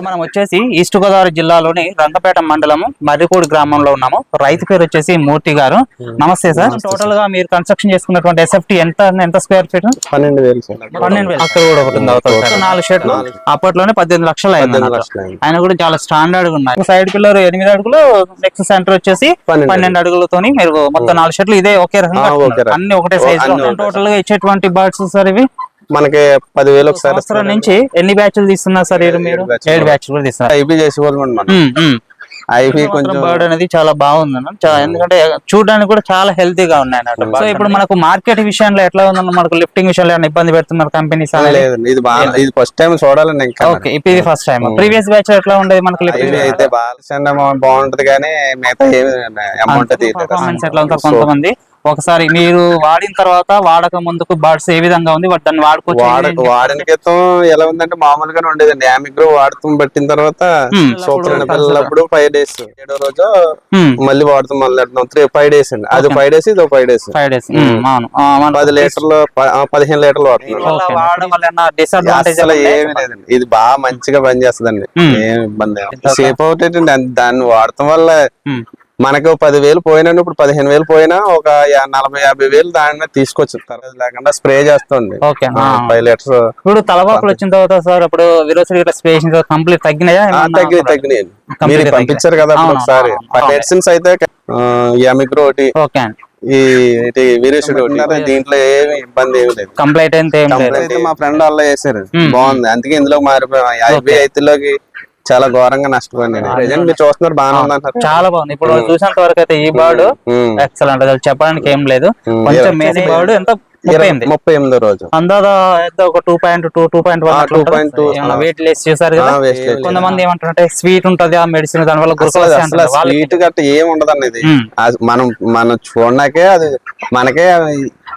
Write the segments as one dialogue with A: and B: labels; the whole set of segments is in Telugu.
A: మనం వచ్చేసి ఈస్ట్ గోదావరి జిల్లాలోని రంగపేట మండలం మర్రిపూడి గ్రామంలో ఉన్నాము. రైతు పేరు వచ్చేసి మూర్తి గారు. నమస్తే సార్. టోటల్ గా మీరు కన్స్ట్రక్షన్ చేసుకున్నటువంటి ఎస్ఎఫ్టీ ఎంత స్క్వేర్ ఫీట్? 12,000. అక్కడ కూడా ఒకటి ఉంది. 4 షెడ్లు అప్పట్లోనే 18 లక్షలు అయింది. ఆయన కూడా చాలా స్టాండర్డ్ గా ఉన్నాయి. సైడ్ పిల్లర్ 8 అడుగులు, నెక్స్ట్ సెంటర్ వచ్చేసి 12 అడుగులతోని మీరు మొత్తం 4 షెడ్లు ఇదే ఒకే రకంగా అన్ని ఒకటే సైజ్. టోటల్ గా ఇచ్చేటువంటి బర్డ్స్ సార్ ఇవి
B: మనకి 10,000
A: సంవత్సరం నుంచి ఎన్ని బ్యాచ్లు తీస్తున్నారు సార్? 7 బ్యాచ్లు కూడా తీస్తున్నారు.
B: ఐబీ చేసేవాళ్ళు ఐబీ కొంచెం
A: బర్డ్ అనేది చాలా బాగుంది అన్న. ఎందుకంటే చూడడానికి కూడా చాలా హెల్తీగా ఉన్నాయి అన్నట్టు. సో ఇప్పుడు మనకు మార్కెట్ విషయంలో ఎట్లా ఉందన్న, మనకు లిఫ్టింగ్ విషయంలో ఏమైనా ఇబ్బంది పెడుతున్నారు కంపెనీస్?
B: ఇది ఫస్ట్ టైం చూడాలండి. ఇంకా
A: ఓకే, ఇది ఫస్ట్ టైం. ప్రీవియస్ బ్యాచ్ ఎట్లా ఉండేది మనకు? లిఫ్టింగ్
B: అయితే బాగుంటది కానీ మిగతా అమౌంట్
A: పర్ఫార్మెన్స్ ఎట్లా ఉంటారు కొంతమంది. ఒకసారి మీరు వాడిన తర్వాత వాడక ముందుకు బర్డ్స్ ఏ విధంగా ఉంది, దాన్ని వాడుకోవచ్చు?
B: వాడిన క్రితం ఎలా ఉందంటే మామూలుగానే ఉండేదండి. యామిగ్రో వాడుతూ పెట్టిన తర్వాత సూపర్ పిల్లలప్పుడు 5 డేస్, 7వ రోజు మళ్ళీ వాడుతాం, మళ్ళీ 5 డేస్ అండి. అది 5 డేస్, ఇది 5 డేస్. 10 లీటర్లు 15 లీటర్లు వాడుతున్నాం. అసలు ఏమి లేదండి. ఇది బాగా మంచిగా పనిచేస్తుందండి. ఏమి ఇబ్బంది సేఫ్ అవుతాయండి. దాన్ని వాడటం వల్ల మనకు 10,000 పోయినా, ఇప్పుడు 15,000 పోయినా ఒక 40-50,000 దాని తీసుకొచ్చు. తర్వాత లేకుండా స్ప్రే చేస్తుంది 5 లీటర్స్.
A: ఇప్పుడు తలవాకులు వచ్చిన తర్వాత సార్ అప్పుడు కంప్లీట్ తగ్గినాయా?
B: తగ్గినాయి. మీరు పంపించారు కదా ఒకసారి. మెడిసిన్స్ అయితే యామిగ్రో ఒకటి, ఈ వీరేశుడు ఒకటి, దీంట్లో ఏమి ఇబ్బంది ఏమి లేదు.
A: కంప్లైంట్ అయితే
B: మా ఫ్రెండ్ వాళ్ళు వేసారు, బాగుంది. అందుకే ఇందులో మారిపోయాం. 50 చాలా ఘోరంగా నష్టపోయింది. ప్రెజెంట్ మీరు చూస్తున్నారు, బాగానే ఉంది.
A: చాలా బాగుంది. ఇప్పుడు చూసినంత వరకు అయితే ఈ బర్డ్ ఎక్సలెంట్. చెప్పడానికి ఏం లేదు. కొంచెం మెయిన్ బర్డ్ ఎంత
B: 38వ రోజు
A: అందాదా ఒక 2.1 వెయిట్ లెస్ చేశారు కదా. కొంతమంది ఏమంటారంటే స్వీట్ ఉంటది ఆ మెడిసిన్, దాని వల్ల
B: స్వీట్ గట్ట ఏమి ఉండదు అనేది. మనం చూడడాకే అది మనకే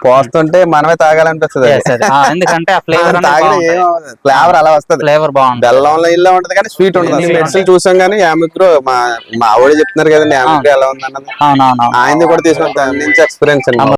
B: పోస్తుంటే మనమే తాగాలనిపిస్తుంది.
A: ఎందుకంటే ఆ ఫ్లేవర్
B: ఫ్లేవర్ అలా వస్తుంది.
A: ఫ్లేవర్ బాగుంది.
B: బెల్లంలో ఇల్లా ఉంటది కానీ స్వీట్ ఉంటుంది. మెడిసిన్ చూసాం కానీ యామిగ్రో మా ఆవిడ చెప్తున్నారు కదండి, యామిగ్రో ఎలా ఉంది అన్నది. ఆయన కూడా తీసుకుంటాం నుంచి ఎక్స్పీరియన్స్ అండి.